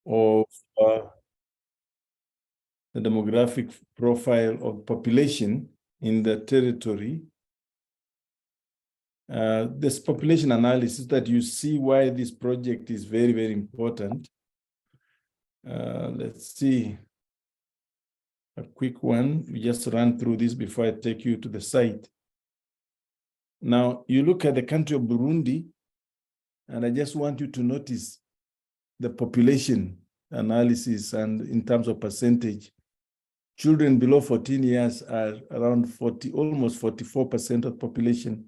of the demographic profile of population in the territory. This population analysis that you see why this project is very, very important. Let's see. A quick one. We just run through this before I take you to the site. Now, you look at the country of Burundi, and I just want you to notice the population analysis and in terms of percentage. Children below 14 years are around almost 44% of population.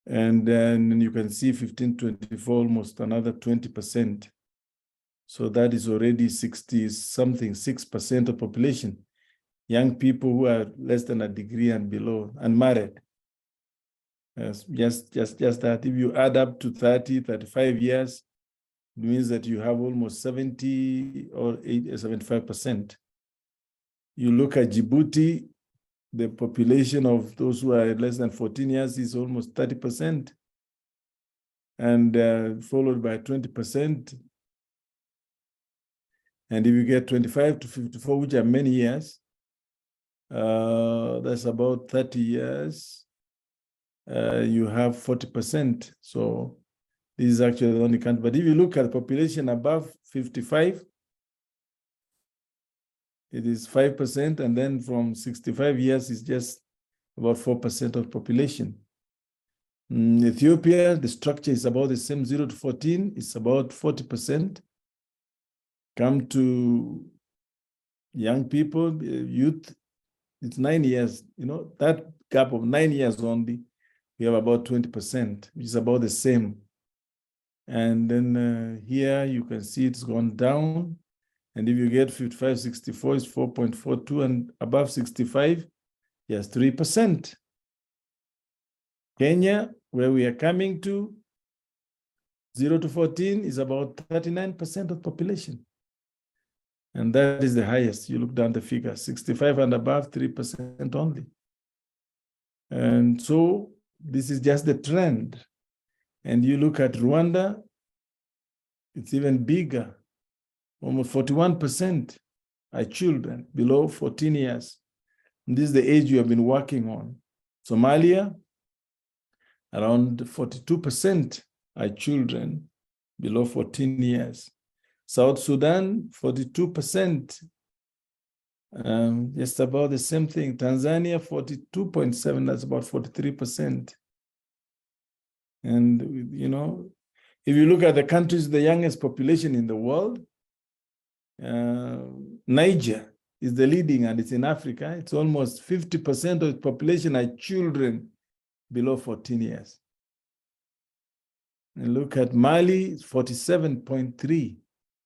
And then you can see 15-24, almost another 20%. So that is already 60-something, 6% of population. Young people who are less than a degree and below, unmarried. Yes, just that. If you add up to 30, 35 years, it means that you have almost 70 or 75%. You look at Djibouti, the population of those who are less than 14 years is almost 30%, and followed by 20%. And if you get 25 to 54, which are many years, that's about 30 years, you have 40%. So this is actually the only country. But if you look at the population above 55, it is 5%, and then from 65 years, it's just about 4% of population. In Ethiopia, the structure is about the same, 0 to 14, it's about 40%. Come to young people, youth, it's 9 years. You know, that gap of 9 years only, we have about 20%, which is about the same. And then here you can see it's gone down. And if you get 55, 64, it's 4.42, and above 65, yes, 3%. Kenya, where we are coming to, 0 to 14 is about 39% of population. And that is the highest. You look down the figure, 65 and above, 3% only. And so this is just the trend. And you look at Rwanda, it's even bigger. Almost 41% are children below 14 years. And this is the age you have been working on. Somalia, around 42% are children below 14 years. South Sudan, 42%, just about the same thing. Tanzania, 42.7, that's about 43%. And, you know, if you look at the countries with the youngest population in the world, Niger is the leading, and it's in Africa. It's almost 50% of the population are children below 14 years. And look at Mali, it's 47.3.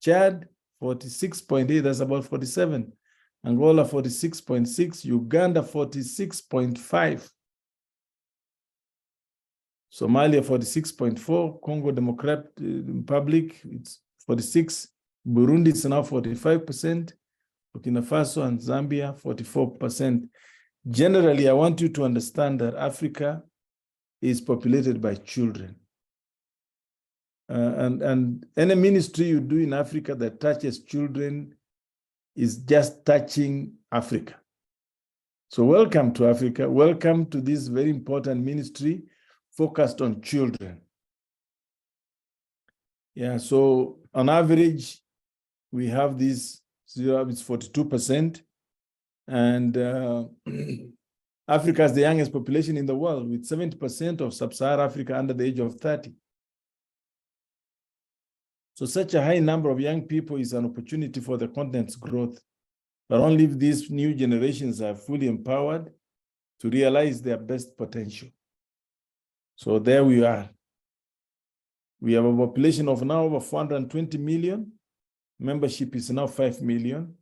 Chad, 46.8, that's about 47. Angola, 46.6. Uganda, 46.5. Somalia, 46.4. Congo Democratic Republic, it's 46. Burundi is now 45%. Burkina Faso and Zambia, 44%. Generally, I want you to understand that Africa is populated by children. And any ministry you do in Africa that touches children is just touching Africa. So welcome to Africa. Welcome to this very important ministry focused on children. Yeah, so on average, we have this zero, it's 42%. And Africa is the youngest population in the world, with 70% of sub-Saharan Africa under the age of 30. So such a high number of young people is an opportunity for the continent's growth, but only if these new generations are fully empowered to realize their best potential. So there we are. We have a population of now over 420 million. Membership is now 5 million.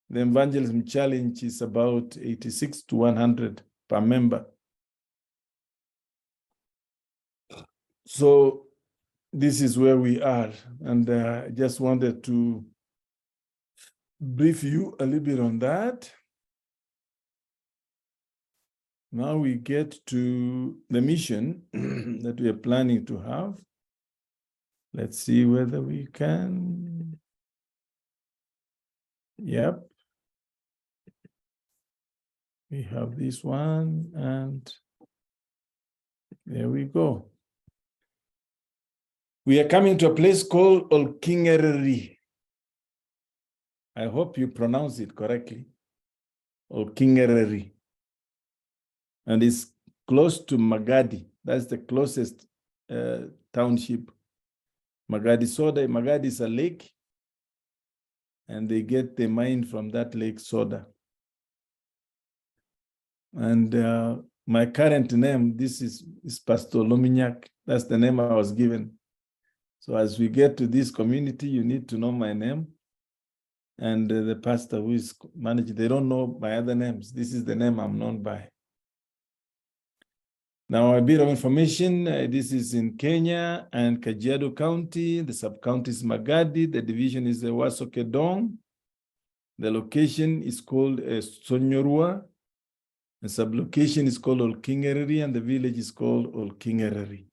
The evangelism challenge is about 86 to 100 per member. So this is where we are. And I just wanted to brief you a little bit on that. Now we get to the mission that we are planning to have. Let's see whether we can. Yep. We have this one, and there we go. We are coming to a place called Olkingereri. I hope you pronounce it correctly. Olkingereri. And it's close to Magadi. That's the closest township. Magadi Soda. Magadi is a lake, and they get the mine from that lake soda. And my current name, this is Pastor Lominyak. That's the name I was given. So as we get to this community, you need to know my name. And the pastor who is managing, they don't know my other names. This is the name I'm known by. Now, a bit of information. This is in Kenya and Kajiado County. The sub-county is Magadi. The division is Wasokedong. The location is called Sonyorua. The sub-location is called Olkingereri, and the village is called Olkingereri.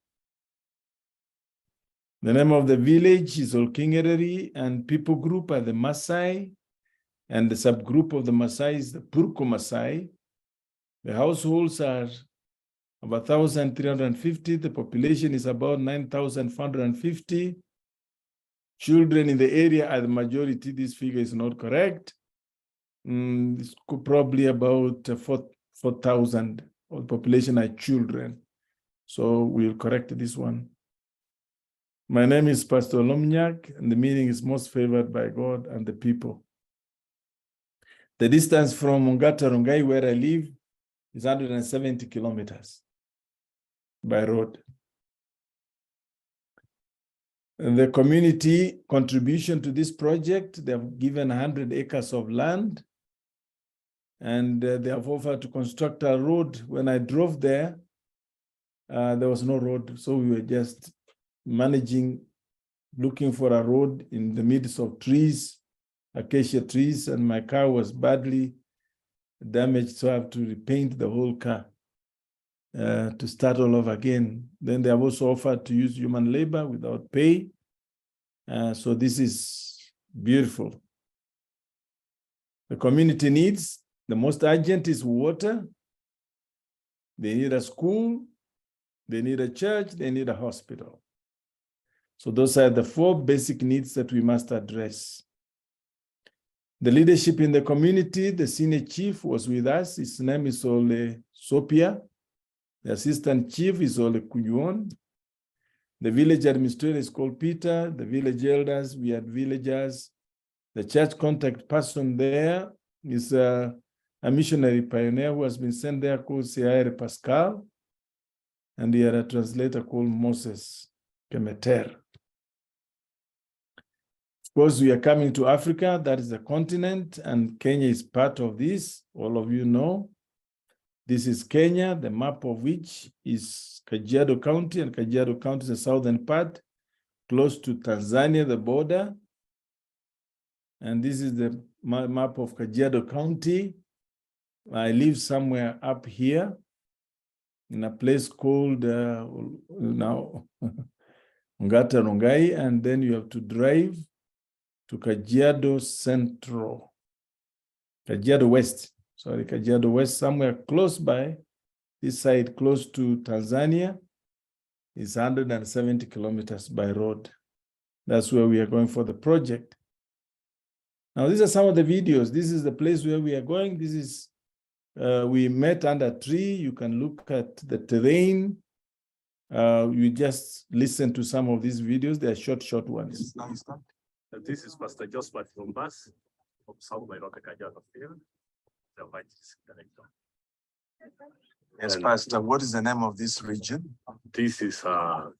The name of the village is Olkingereri, and people group are the Maasai, and the subgroup of the Maasai is the Purko Maasai. The households are about 1,350. The population is about 9,450. Children in the area are the majority. This figure is not correct. It's probably about 4,000 of the population are children. So we'll correct this one. My name is Pastor Lomnyak, and the meaning is most favored by God and the people. The distance from Ongata Rongai, where I live, is 170 kilometers by road. And the community contribution to this project, they have given 100 acres of land, and they have offered to construct a road. When I drove there, there was no road, so we were just managing, looking for a road in the midst of trees, acacia trees, and my car was badly damaged, so I have to repaint the whole car to start all over again. Then they have also offered to use human labor without pay. So this is beautiful. The community needs, the most urgent is water. They need a school, they need a church, they need a hospital. So those are the 4 basic needs that we must address. The leadership in the community, the senior chief was with us. His name is Ole Sopia. The assistant chief is Ole Kujuon. The village administrator is called Peter. The village elders, we had villagers. The church contact person there is a missionary pioneer who has been sent there called Siaire Pascal. And he had a translator called Moses Kemeter. Of course, we are coming to Africa. That is a continent, and Kenya is part of this. All of you know. This is Kenya, the map of which is Kajiado County, and Kajiado County is the southern part, close to Tanzania, the border. And this is the map of Kajiado County. I live somewhere up here in a place called now Ongata Rongai, and then you have to drive to Kajiado Central, Kajiado West, sorry, Kajiado West, somewhere close by, this side close to Tanzania, is 170 kilometers by road. That's where we are going for the project. Now, these are some of the videos. This is the place where we are going. This is, we met under a tree. You can look at the terrain. You just listen to some of these videos. They are short ones. This is Pastor Josephat from Bus from South Nairobi, Kajiado Field, the Vice Director. Yes, and Pastor, what is the name of this region? This is a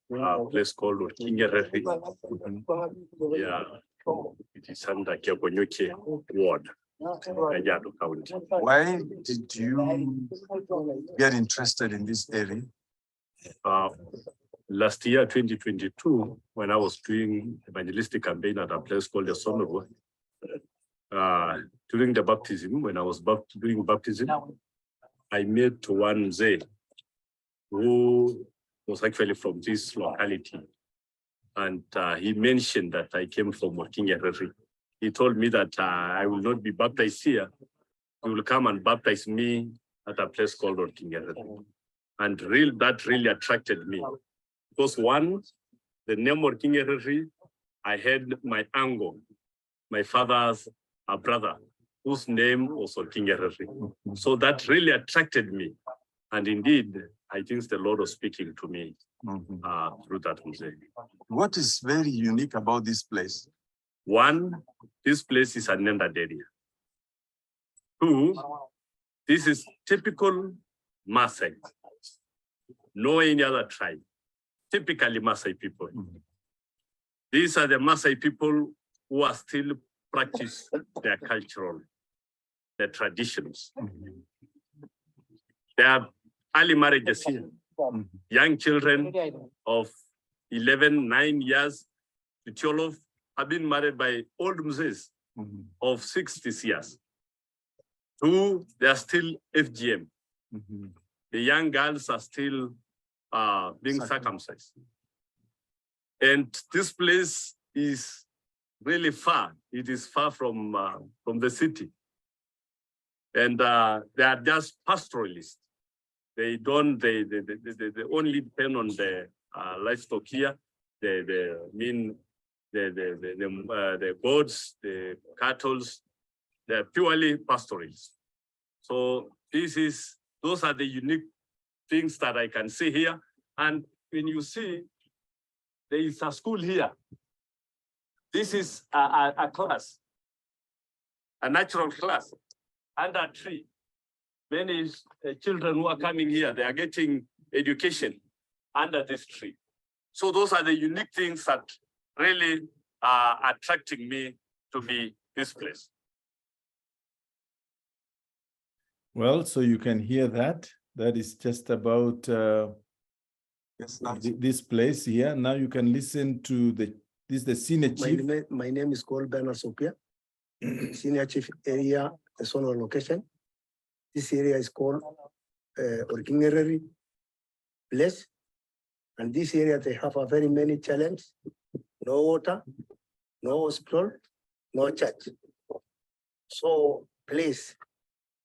place called Olkingereri. Yeah, it is under Kiabonyoke Ward, Kajiado County. Why did you get interested in this area? Last year, 2022, when I was doing evangelistic campaign at a place called the Sonogo, during the baptism, when I was doing baptism, I met one Zay who was actually from this locality. And he mentioned that I came from Kenyan. He told me that I will not be baptized here. He will come and baptize me at a place called Kenyan. And that really attracted me. Because one, the name of Kenyan, I had my uncle, my father's brother, whose name was Kenyan. So that really attracted me. And indeed, I think the Lord was speaking to me through that music. What is very unique about this place? One, this place is an ended area. Two, this is typical Maasai. No any other tribe. Typically Maasai people. These are the Maasai people who are still practice their their traditions. There are early marriages here. Young children of 9 years to 12 have been married by old musees of 60 years. Two, they are still FGM. The young girls are still being circumcised. And this place is really far. It is far from the city. And they are just pastoralists. They only depend on the livestock here. The goats, the cattle. They're purely pastoralists. So those are the unique things that I can see here. And when you see, there is a school here. This is a class, a natural class under a tree. Many children who are coming here, they are getting education under this tree. So those are the unique things that really are attracting me to be this place. Well, so you can hear that. That is just about this place here. Now you can listen to the senior chief. My name is called Bernard Sophia, senior chief area, the zonal location. This area is called Orkingereri place. And this area, they have a very many challenges. No water, no hospital, no church. So please,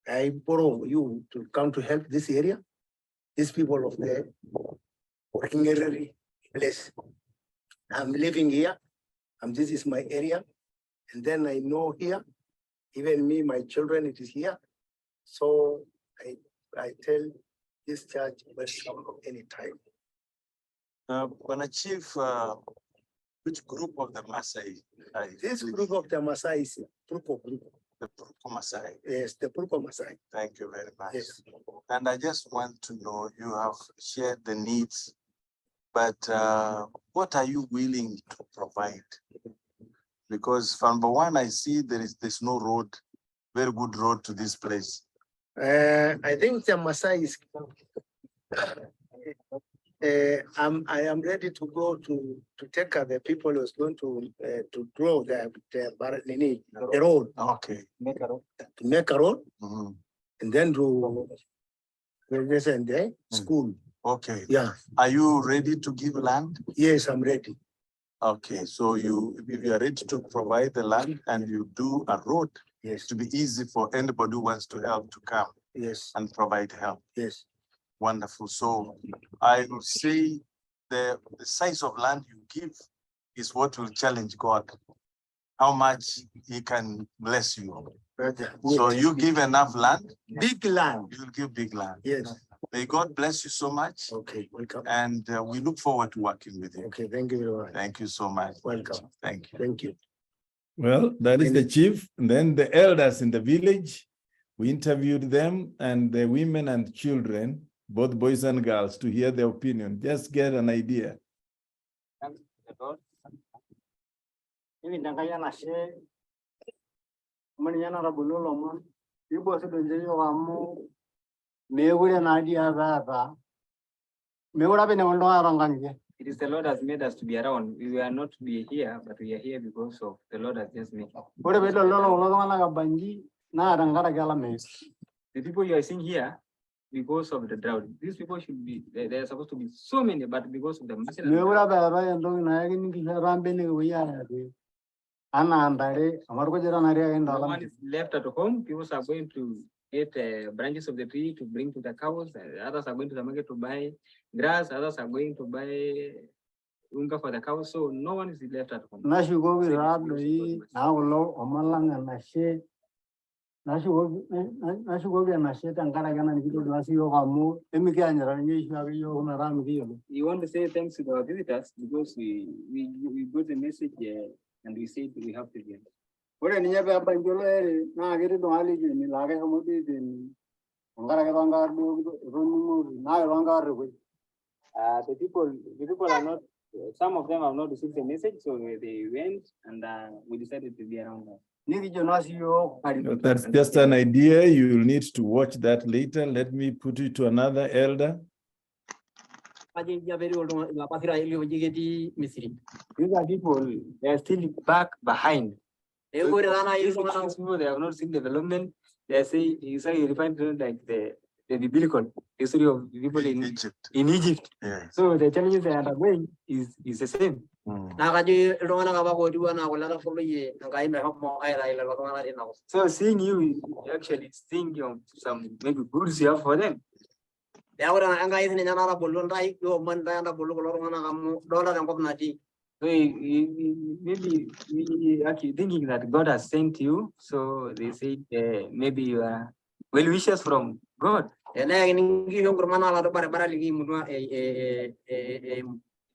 I borrow you to come to help this area. These people of the Orkingereri place. I'm living here, and this is my area. And then I know here, even me, my children, it is here. So I tell this church, welcome anytime. When Chief, which group of the Maasai? This group of the Maasai is Purko group. The Purko Maasai. Yes, the Purko Maasai. Thank you very much. Yes. And I just want to know, you have shared the needs, but what are you willing to provide? Because from number one, I see there's no road, very good road to this place. I think the Maasai is. I am ready to go to take care of the people who's going to grow the road. Okay. To make a road, and then to send the school. Okay. Yeah. Are you ready to give land? Yes, I'm ready. Okay, so if you are ready to provide the land and you do a road, Yes. to be easy for anybody who wants to help to come Yes. and provide help. Yes. Wonderful. So I would say the size of land you give is what will challenge God. How much He can bless you. So you give enough land. Big land. You will give big land. Yes. May God bless you so much. Okay, welcome. And we look forward to working with you. Okay, thank you very much. Thank you so much. Welcome. Thank you. Thank you. Well, that is the chief. And then the elders in the village, we interviewed them and the women and children, both boys and girls, to hear their opinion. Just get an idea. It is the Lord has made us to be around. We are not to be here, but we are here because of the Lord has just made. The people you are seeing here, because of the drought. These people should be, they're supposed to be so many, but because of the massive Neura baba entongi na yake ni rambe ni wiya ana andare amarko jera naria no enda one is left at home. People are going to get branches of the tree to bring to the cows. Others are going to the market to buy grass. Others are going to buy unga for the cows. So no one is left at home. nashugo wirado yi na ulo omalanga na she nashugo na she tangara kana ni kitu nasi yo kamu emiki anyara ni shu abi yo na ram kiyo. You want to say thanks to our visitors because we got the message and we said we have to give. Ore niya pe apa njolo ere na agere do ali ni lage hamodi ni ngara ka banga do ronu na banga re. The people are not, some of them have not received the message, so they went and we decided to be around them. That's just an idea. You will need to watch that later. Let me put it to another elder. These are people, they are still back behind. These people, they have not seen development. They say, you refer to like the biblical history of people in Egypt. Yeah. So the challenges they are undergoing is the same. So seeing you actually thinking of some maybe goods you have for them. So maybe we actually thinking that God has sent you. So they say maybe you are well wishes from God.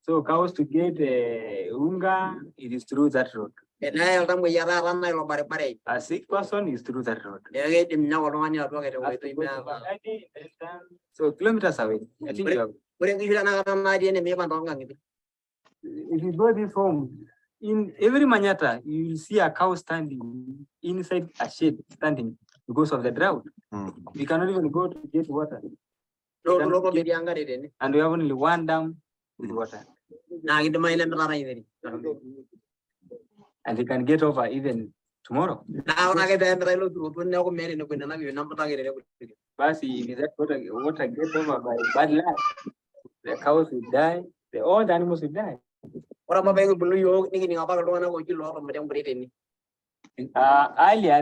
So cows to get unga, it is through that road. A sick person is through that road. So kilometers away. I think you have. If you go this home, in every manyatta, you will see a cow standing inside a shed, standing because of the drought. We cannot even go to get water. And we have only one dam with water. And they can get over even tomorrow. But if that water gets over by bad luck, the cows will die, all the animals will die. Earlier,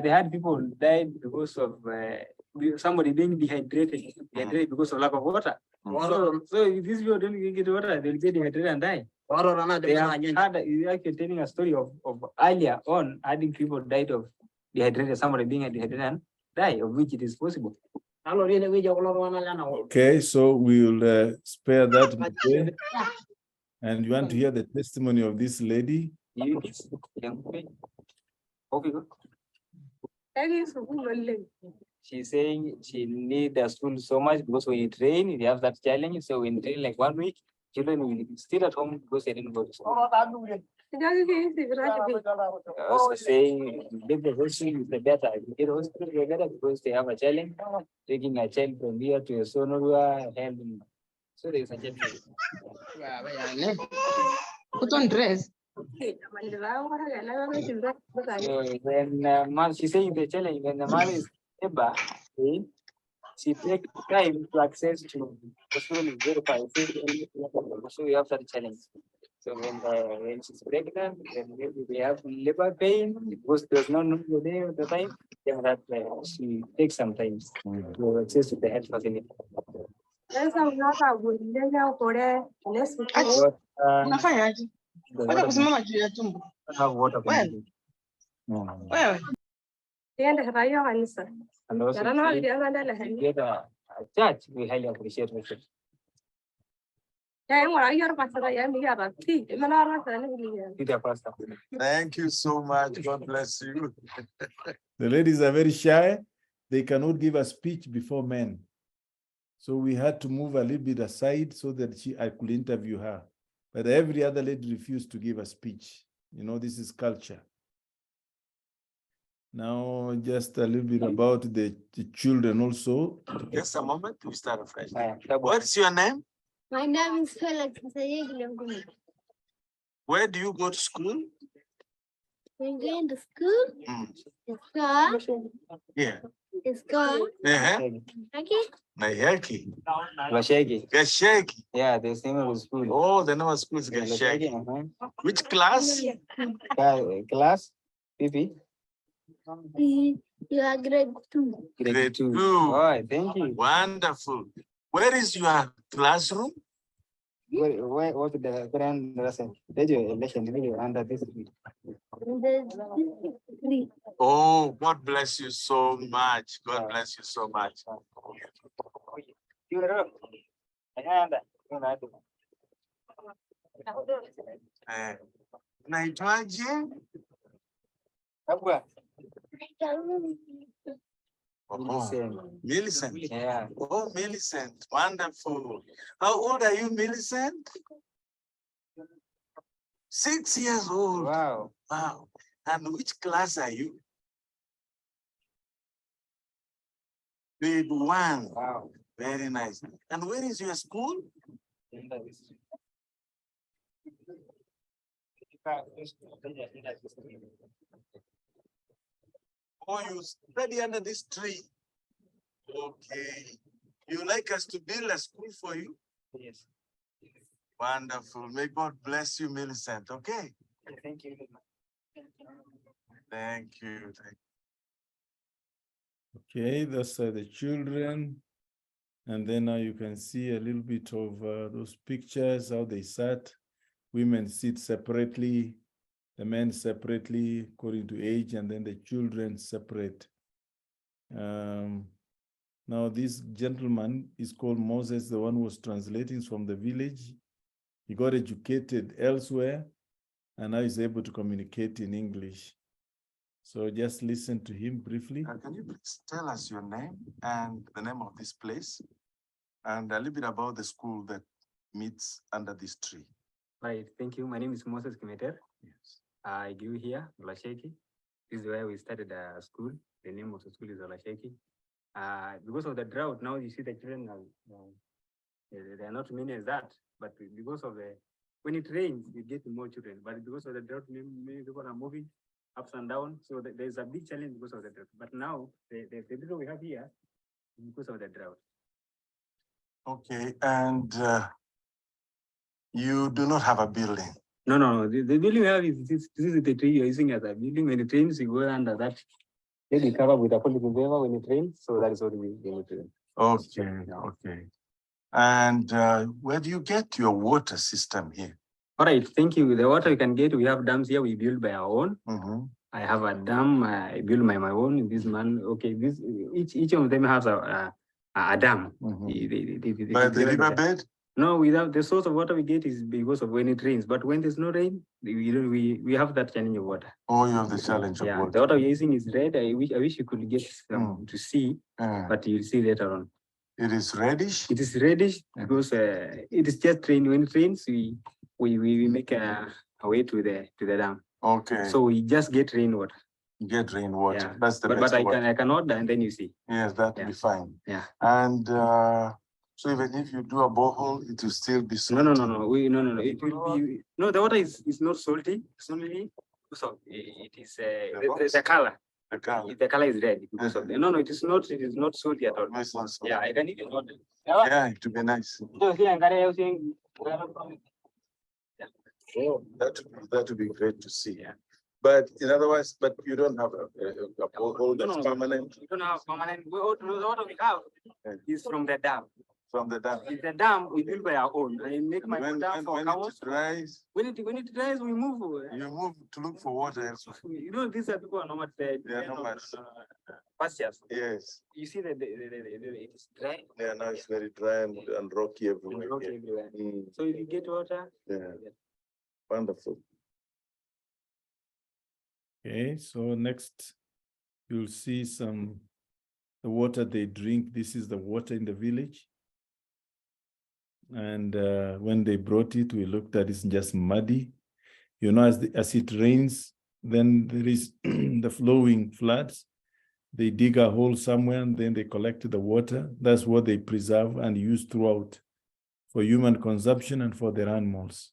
they had people died because of somebody being dehydrated because of lack of water. So if these people don't get water, they'll get dehydrated and die. They have had, you're actually telling a story of earlier on, having people died of dehydrated, somebody being dehydrated and die, of which it is possible. Okay, so we will spare that. And you want to hear the testimony of this lady? She's saying she needs the school so much because when you train, you have that challenge. So when you train like 1 week, children will be still at home because they didn't go to school. Also saying get the hospital is the better. Get the hospital is better because they have a challenge. Taking a child from here to Sonora, helping. So there is a challenge. Put on dress. So when she's saying the challenge, when the mother is able, she takes time to access to hospital is very far. So you have that challenge. So when she's pregnant, then maybe they have labor pain because there's no there at the time. Then that she takes some time to access to the health facility. Unafanyaje? Wacha kusimama juu ya tumbo. Wewe. And also get a church, we highly appreciate it. Thank you so much. God bless you. The ladies are very shy. They cannot give a speech before men. So we had to move a little bit aside so that I could interview her. But every other lady refused to give a speech. You know, this is culture. Now, just a little bit about the children also. Just a moment, we start afresh. What's your name? My name is Felix. Where do you go to school? We're going to school. Mm. Yes, sir. Yeah. It's called Nayaki. Lashegi. Gasheki. Yeah, the same as school. Oh, the name of school is Gasheki. Which class? Class, PP. you are grade 2. Grade 2. Oh, thank you. Wonderful. Where is your classroom? What the grand lesson? Did you election under this? There's 3. Oh, God bless you so much. God bless you so much. Naitwaje? Millicent. Yeah. Oh, Millicent. Wonderful. How old are you, Millicent? 6 years old. Wow. Wow. And which class are you? Grade 1. Wow. Very nice. And where is your school? Oh, you study under this tree. Okay. You like us to build a school for you? Yes. Wonderful. May God bless you, Millicent. Okay. Thank you. Thank you. Okay, those are the children. And then now you can see a little bit of those pictures, how they sat. Women sit separately, the men separately according to age, and then the children separate. Now this gentleman is called Moses, the one who was translating from the village. He got educated elsewhere, and now he's able to communicate in English. So just listen to him briefly. Can you please tell us your name and the name of this place and a little bit about the school that meets under this tree? Right. Thank you. My name is Moses Kimeter. Yes. I grew here, Olasheki. This is where we started school. The name of the school is Olasheki. Because of the drought, now you see the children there are not many as that, but because of when it rains, you get more children. But because of the drought, many people are moving ups and down. So there's a big challenge because of the drought. But now the people we have here is because of the drought. Okay, and you do not have a building? No. The building we have is this is the tree you're using as a building. When it rains, you go under that. Then we cover with a polythene paper when it rains. So that is what we do. Okay, okay. And where do you get your water system here? All right, thank you. The water we can get, we have dams here we build by our own. I have a dam, I build by my own. This man, okay, this each of them has a dam. By the riverbed? No, without the source of water we get is because of when it rains. But when there's no rain, we have that challenge of water. Oh, you have the challenge of water. The water we're using is red. I wish you could get to see, but you'll see later on. It is reddish? It is reddish because it is just rain. When it rains, we make a way to the dam. Okay. So we just get rainwater. Get rainwater. Yeah. That's the best. But I can order and then you see. Yes, that will be fine. Yeah. And so even if you do a borehole, it will still be salty. No. No. It will be the water is not salty. It's only so it is the color. The color. The color is red because of no, it is not salty at all. Yeah, I can even order. Yeah, it will be nice. Oh, that would be great to see. Yeah. But in other words, but you don't have a borehole that's permanent? You don't have permanent. The water we have is from the dam. From the dam? It's the dam we build by our own. I make my own dam for cows. When it dries, we move. You move to look for water elsewhere. You know, these are people are not They are not pastures. Yes. You see that it is dry. Yeah, now it's very dry and rocky everywhere. So if you get water. Yeah. Wonderful. Okay, so next you'll see the water they drink. This is the water in the village. And when they brought it, we looked at it, it's just muddy. You know, as it rains, then there is the flowing floods. They dig a hole somewhere and then they collect the water. That's what they preserve and use throughout for human consumption and for their animals.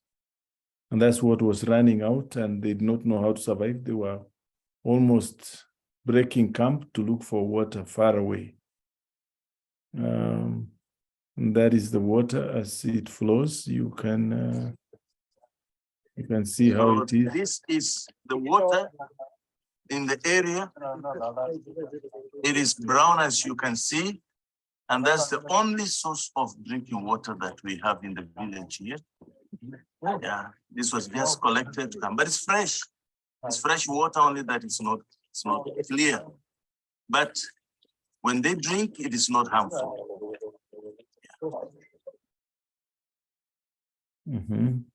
And that's what was running out, and they did not know how to survive. They were almost breaking camp to look for water far away. And that is the water as it flows. You can see how it is. This is the water in the area. It is brown, as you can see, and that's the only source of drinking water that we have in the village here. Yeah, this was just collected, but it's fresh. It's fresh water, only that it's not clear. But when they drink, it is not harmful. Mhm.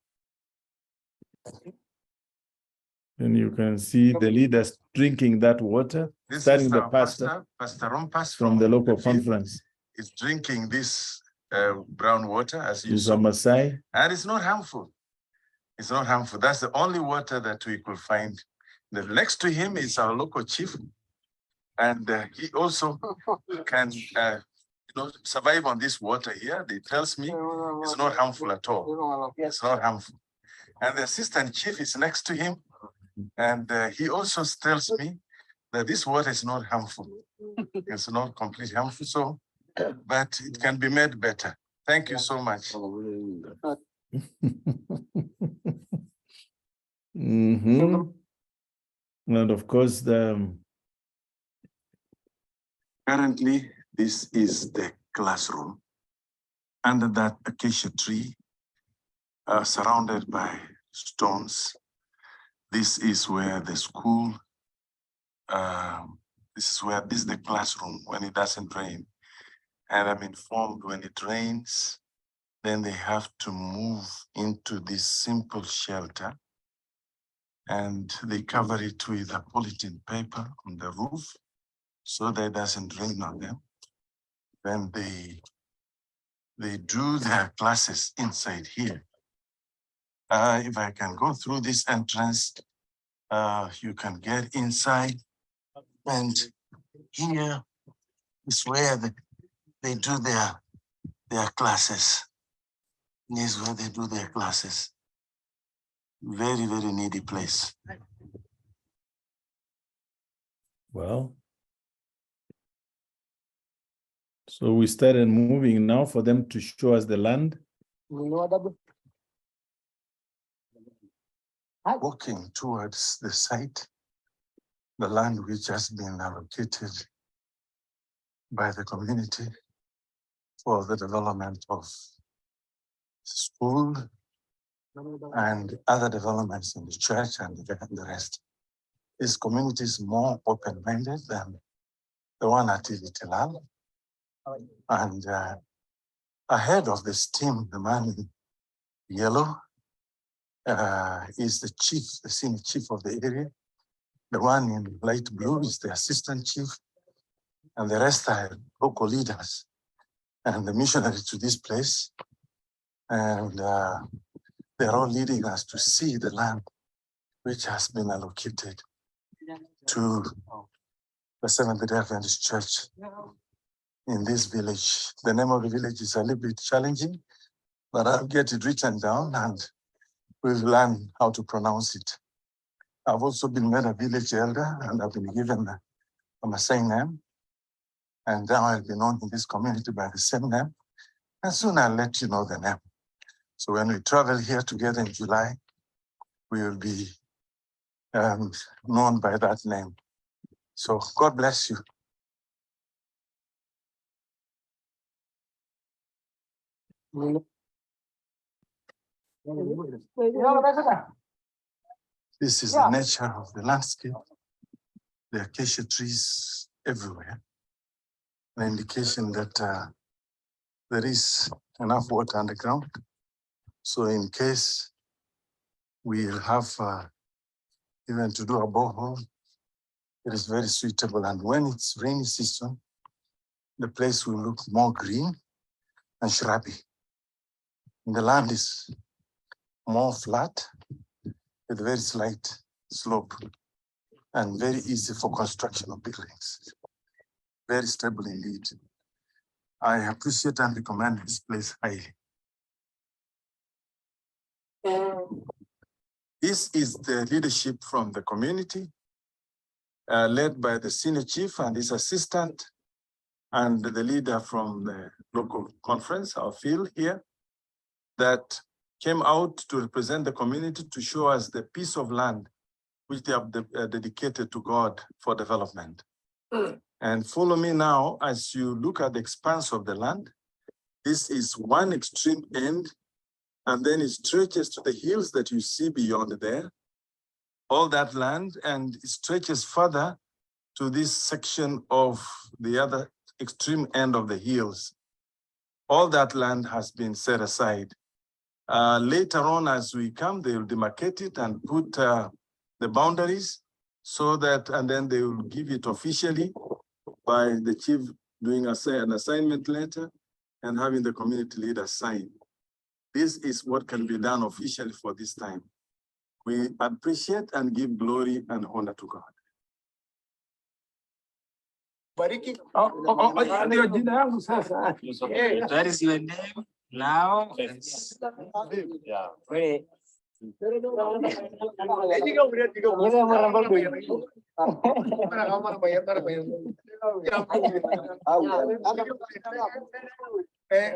And you can see the leaders drinking that water, starting the pastor Pastor Rompas from the local conference. is drinking this brown water, as you He's a saw, Maasai. and it's not harmful. It's not harmful. That's the only water that we could find. The next to him is our local chief, and he also can survive on this water here. He tells me it's not harmful at all. It's not harmful. And the assistant chief is next to him, and he also tells me that this water is not harmful. It's not completely harmful, so, but it can be made better. Thank you so much. Mhm. And of course, Currently, this is the classroom under that acacia tree, surrounded by stones. This is where the school, this is the classroom when it doesn't rain. And I'm informed when it rains, then they have to move into this simple shelter, and they cover it with a polythene paper on the roof so that it doesn't rain on them. Then they do their classes inside here. If I can go through this entrance, you can get inside, and here is where they do their classes. This is where they do their classes. Very, very needy place. well, so we started moving now for them to show us the land. Walking towards the site, the land which has been allocated by the community for the development of school and other developments in the church and the rest. This community is more open-minded than the one at Ivitilal. And ahead of this team, the man in yellow is the chief, the senior chief of the area. The one in light blue is the assistant chief, and the rest are local leaders and the missionaries to this place. And they're all leading us to see the land which has been allocated to the Seventh-day Adventist Church in this village. The name of the village is a little bit challenging, but I'll get it written down and we'll learn how to pronounce it. I've also been made a village elder, and I've been given a Maasai name. And now I'll be known in this community by the same name. And soon I'll let you know the name. So when we travel here together in July, we will be known by that name. So God bless you. This is the nature of the landscape. The acacia trees everywhere. An indication that there is enough water underground. So in case we'll have even to do a borehole, it is very suitable. And when it's rainy season, the place will look more green and shrubby. And the land is more flat with very slight slope and very easy for construction of buildings. Very stable indeed. I appreciate and recommend this place highly. This is the leadership from the community. led by the senior chief and his assistant, and the leader from the local conference, our field here, that came out to represent the community to show us the piece of land which they have dedicated to God for development. And follow me now as you look at the expanse of the land. This is one extreme end, and then it stretches to the hills that you see beyond there, all that land, and it stretches further to this section of the other extreme end of the hills. All that land has been set aside. Later on, as we come, they will demarcate it and put the boundaries so that, and then they will give it officially by the chief doing an assignment letter and having the community leader sign. This is what can be done officially for this time. We appreciate and give glory and honor to God. That is your name now. Yeah. Wait.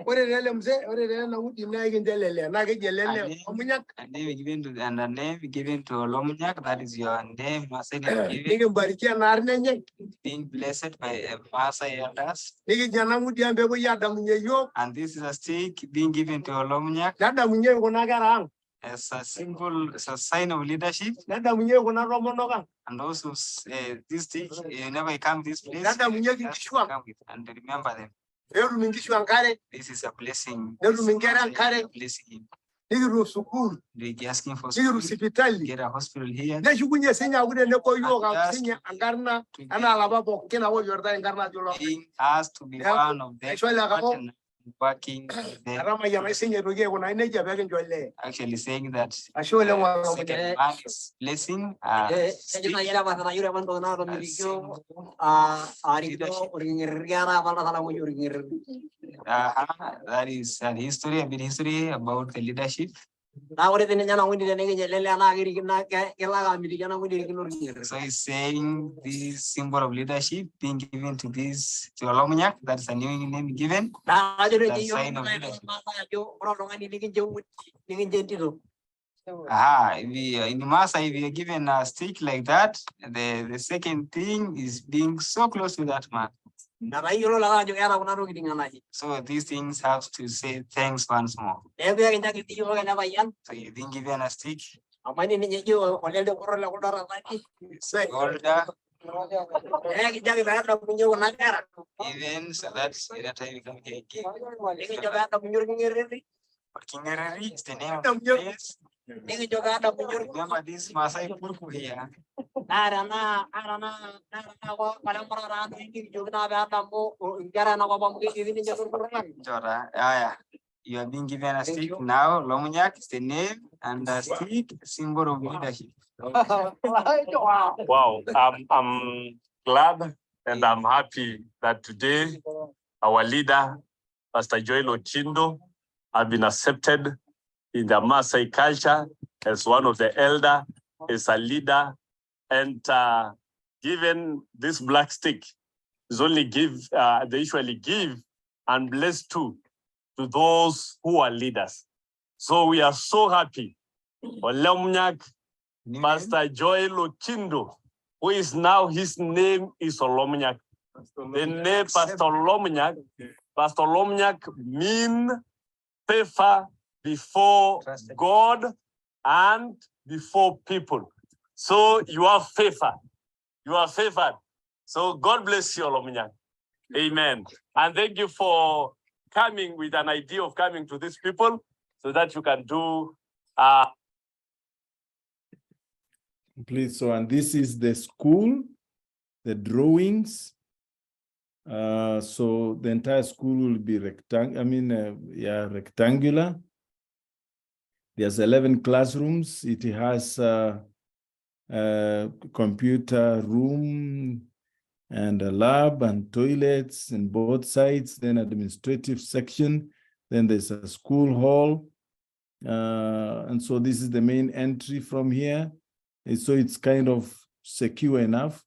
Ore lele mzee, ore lele na udi na ikinjelele, na kijelele, omunyak. A name given to and a name given to Lomunyak, that is your name, Masai given, Nikimbarikia na arnenye. being blessed by a Masai elders. Nikijana mudi ambego ya damunye yo. And this is a stick being given to Lomunyak Na damunye kuna garang. as a symbol, as a sign of leadership. Na damunye kuna romonoka. And also this stick, whenever you come this place, Na damunye just kishwa. come with and remember them. Eru mingishu ankare. This is a blessing. Neru mingera ankare. Blessing him. Nikiru sukuru. They asking for Nikiru school, sipitali. get a hospital here. Na shukunye senya ude neko yoga senya angarna. Ana alaba bo kena wo yorda angarna jolo. Being asked to be one of them, partner, working with them. Arama ya senya roge kuna ineja bege njole. Actually saying that Ashole wa second man is blessing. That is an history, a bit history about the leadership. So he's saying this symbol of leadership being given to this to Olomunyak, that's a new name given. That sign of leadership. In Masa, if we are given a stick like that, the second thing is being so close to that man. So these things have to say thanks once more. So you've been given a stick. Older. Even so that's the time we come here again. Kingereri is the name of the place. Remember this Masai Purku here. You have been given a stick now. Lomunyak is the name and the stick symbol of leadership. Wow, I'm glad and I'm happy that today our leader, Pastor Joel Ochindo, have been accepted in the Maasai culture as one of the elder, as a leader, and given this black stick is only they usually give and bless to those who are leaders. So we are so happy. Olomnyak, Pastor Joel Ochindo, who is now, his name is Olomnyak. The name Pastor Olomnyak mean favor before God and before people. So you are favored. You are favored. So God bless you, Olomnyak. Amen. And thank you for coming with an idea of coming to these people so that you can do. Please, so, and this is the school, the drawings. So the entire school will be rectangular. There's 11 classrooms. It has a computer room and a lab and toilets in both sides, then administrative section, then there's a school hall. And so this is the main entry from here. And so it's kind of secure enough.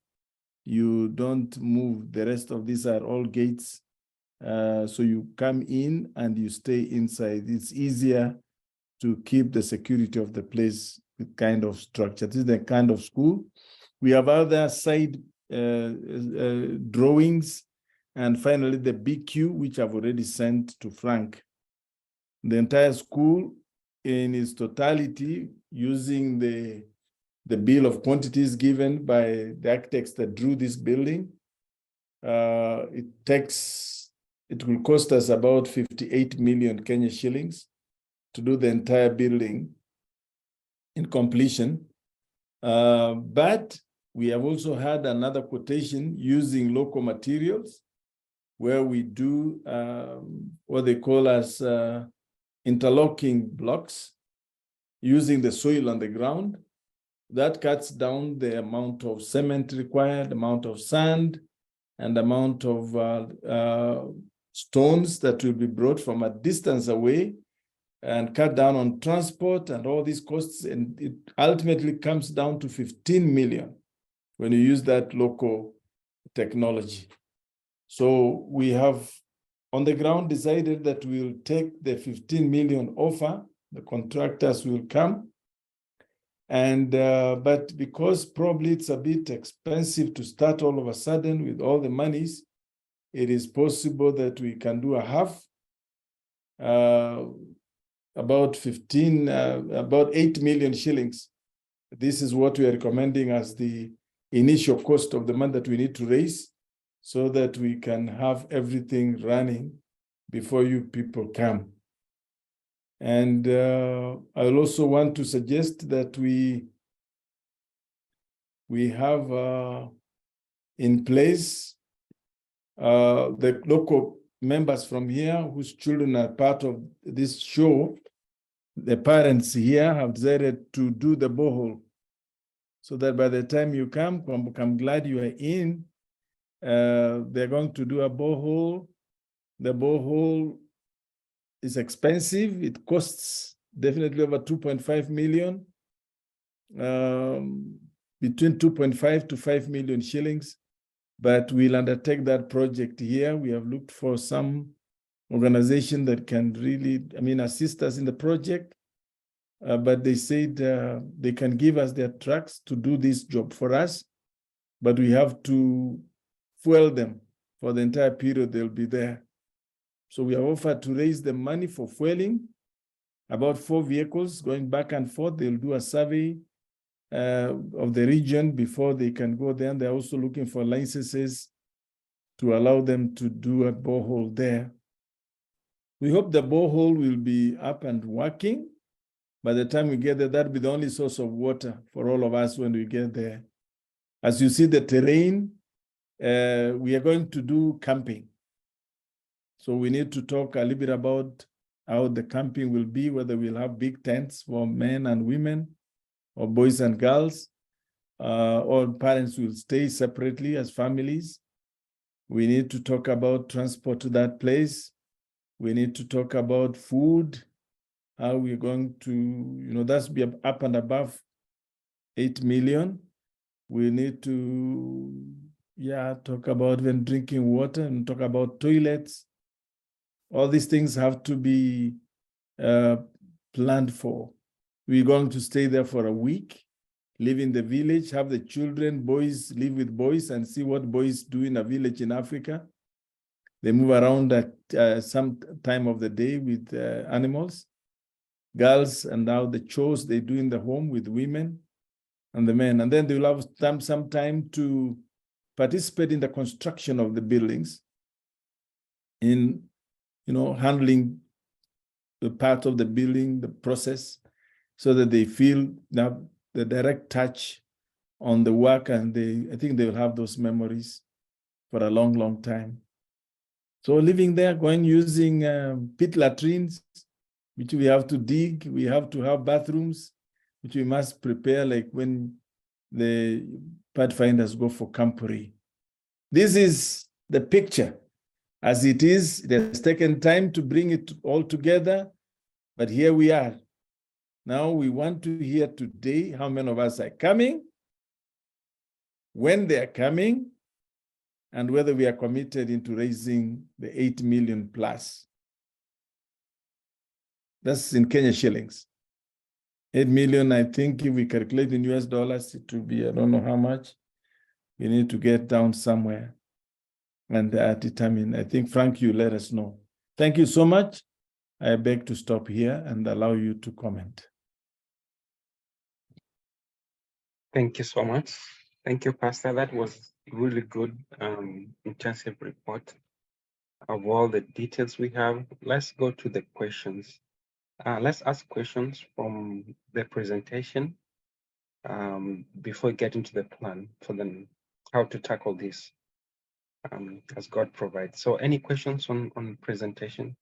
You don't move. The rest of these are all gates. So you come in and you stay inside. It's easier to keep the security of the place with kind of structure. This is the kind of school. We have other side drawings, and finally the BQ, which I've already sent to Frank. The entire school in its totality, using the bill of quantities given by the architects that drew this building, it will cost us about 58 million Kenya shillings to do the entire building in completion. But we have also had another quotation using local materials, where we do what they call as interlocking blocks using the soil on the ground. That cuts down the amount of cement required, amount of sand, and amount of stones that will be brought from a distance away, and cut down on transport and all these costs. And it ultimately comes down to 15 million when you use that local technology. So we have on the ground decided that we'll take the 15 million offer. The contractors will come. And but because probably it's a bit expensive to start all of a sudden with all the monies, it is possible that we can do a half, about 8 million shillings. This is what we are recommending as the initial cost of the money that we need to raise, so that we can have everything running before you people come. And I also want to suggest that we have in place the local members from here whose children are part of this show. The parents here have decided to do the borehole, so that by the time you come, I'm glad you are in. They're going to do a borehole. The borehole is expensive. It costs definitely over 2.5 million, between 2.5 to 5 million shillings. But we'll undertake that project here. We have looked for some organization that can really, assist us in the project. But they said they can give us their trucks to do this job for us, but we have to fuel them for the entire period they'll be there. So we have offered to raise the money for fueling, about 4 vehicles going back and forth. They'll do a survey of the region before they can go there. And they're also looking for licenses to allow them to do a borehole there. We hope the borehole will be up and working. By the time we get there, that'll be the only source of water for all of us when we get there. As you see the terrain, we are going to do camping. So we need to talk a little bit about how the camping will be, whether we'll have big tents for men and women, or boys and girls, or parents will stay separately as families. We need to talk about transport to that place. We need to talk about food, how we're going to, that's be up and above 8 million. We need to, talk about even drinking water and talk about toilets. All these things have to be planned for. We're going to stay there for a week, live in the village, have the children, boys, live with boys and see what boys do in a village in Africa. They move around at some time of the day with animals. Girls, and now the chores they do in the home with women and the men. And then they will have some time to participate in the construction of the buildings, in handling the part of the building, the process, so that they feel now the direct touch on the work, and I think they will have those memories for a long, long time. So living there, using pit latrines, which we have to dig, we have to have bathrooms, which we must prepare like when the pathfinders go for camporee. This is the picture. As it is, it has taken time to bring it all together, but here we are. Now we want to hear today how many of us are coming, when they are coming, and whether we are committed into raising the 8 million plus. That's in Kenya shillings. 8 million, I think if we calculate in US dollars, it will be, I don't know how much. We need to get down somewhere and determine. I think, Frank, you let us know. Thank you so much. I beg to stop here and allow you to comment. Thank you so much. Thank you, Pastor. That was really good, intensive report of all the details we have. Let's go to the questions. Let's ask questions from the presentation before getting to the plan for them, how to tackle this as God provides. So any questions on presentation?